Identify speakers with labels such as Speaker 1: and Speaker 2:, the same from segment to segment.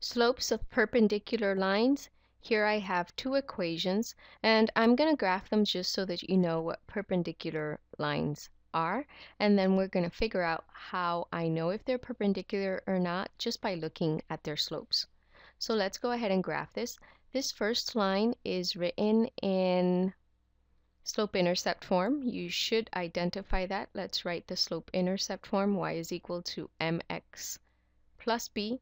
Speaker 1: Slopes of perpendicular lines. Here I have two equations, and I'm going to graph them just so that you know what perpendicular lines are, and then we're going to figure out how I know if they're perpendicular or not just by looking at their slopes. So let's go ahead and graph this. This first line is written in slope-intercept form. You should identify that. Let's write the slope-intercept form. Y is equal to mx plus b.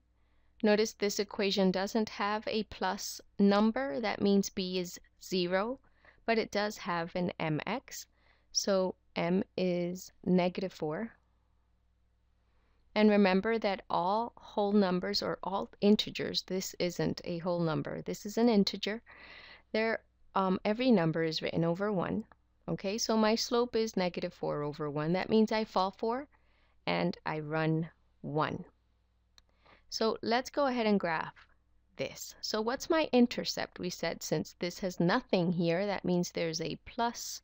Speaker 1: Notice this equation doesn't have a plus number. That means b is 0, but it does have an mx. So m is -4. And remember that all whole numbers or all integers, this isn't a whole number. This is an integer. Every number is written over 1. Okay, so my slope is -4 over 1. That means I fall 4 and I run 1. So let's go ahead and graph this. So what's my intercept? We said since this has nothing here, that means there's a plus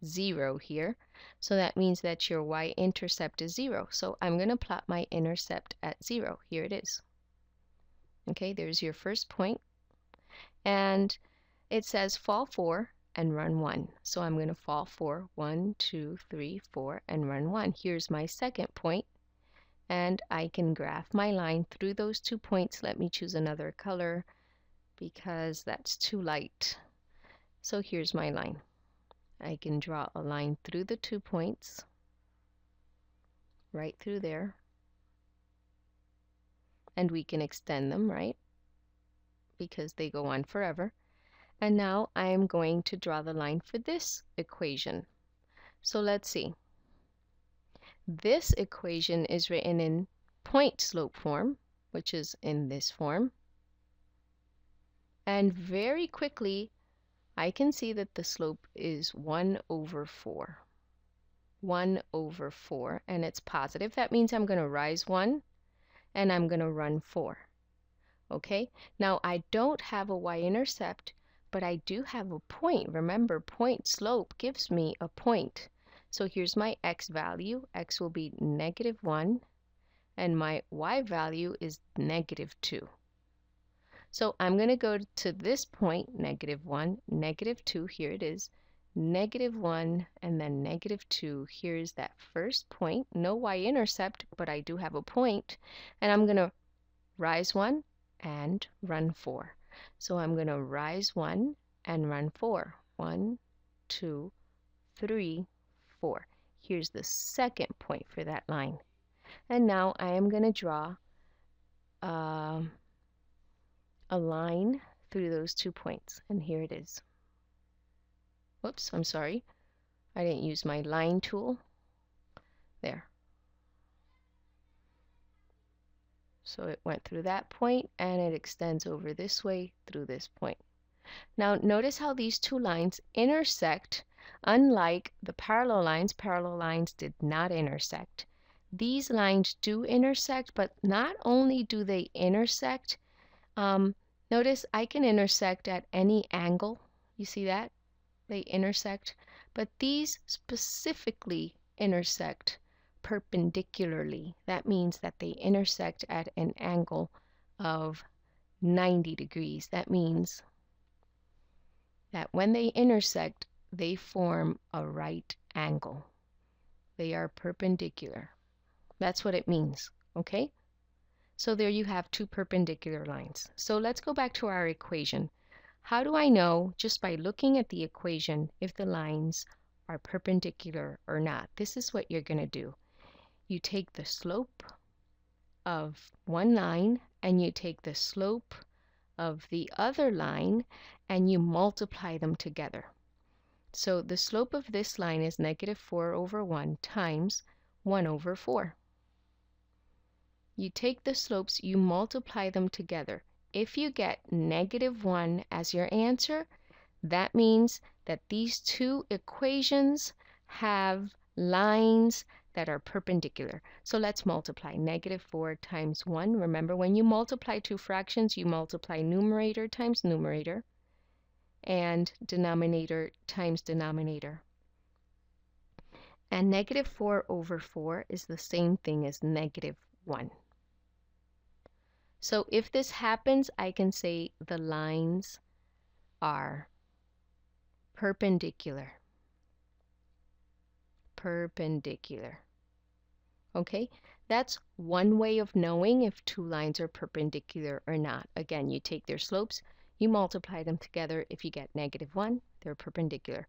Speaker 1: 0 here. So that means that your y-intercept is 0. So I'm going to plot my intercept at 0. Here it is. Okay, there's your first point. And it says fall 4 and run 1. So I'm going to fall 4, 1, 2, 3, 4, and run 1. Here's my second point. And I can graph my line through those 2 points. Let me choose another color because that's too light. So here's my line. I can draw a line through the 2 points, right through there. And we can extend them, right? Because they go on forever. And now I am going to draw the line for this equation. So let's see. This equation is written in point slope form, which is in this form. And very quickly, I can see that the slope is 1 over 4. 1 over 4, and it's positive. That means I'm going to rise 1, and I'm going to run 4. Okay, now I don't have a y-intercept, but I do have a point. Remember, point slope gives me a point. So here's my x value. X will be -1, and my y value is -2. So I'm going to go to this point, -1, -2, here it is, -1, and then -2. Here's that first point. No y-intercept, but I do have a point, and I'm going to rise 1 and run 4. So I'm going to rise 1 and run 4. 1, 2, 3, 4. Here's the second point for that line. And now I am going to draw a line through those 2 points. And here it is. Whoops, I'm sorry. I didn't use my line tool. There. So it went through that point and it extends over this way through this point. Now notice how these two lines intersect. Unlike the parallel lines did not intersect. These lines do intersect, but not only do they intersect, notice I can intersect at any angle. You see that? They intersect, but these specifically intersect perpendicularly. That means that they intersect at an angle of 90 degrees. That means that when they intersect, they form a right angle. They are perpendicular. That's what it means, okay? So there you have two perpendicular lines. So let's go back to our equation. How do I know, just by looking at the equation, if the lines are perpendicular or not? This is what you're going to do. You take the slope of one line and you take the slope of the other line and you multiply them together. So the slope of this line is -4 over 1 times 1 over 4. You take the slopes, you multiply them together. If you get -1 as your answer, that means that these two equations have lines that are perpendicular. So let's multiply. -4 times 1. Remember, when you multiply two fractions, you multiply numerator times numerator and denominator times denominator. And -4 over 4 is the same thing as -1. So if this happens, I can say the lines are perpendicular. Perpendicular. Okay, that's one way of knowing if two lines are perpendicular or not. Again, you take their slopes, you multiply them together. If you get -1, they're perpendicular.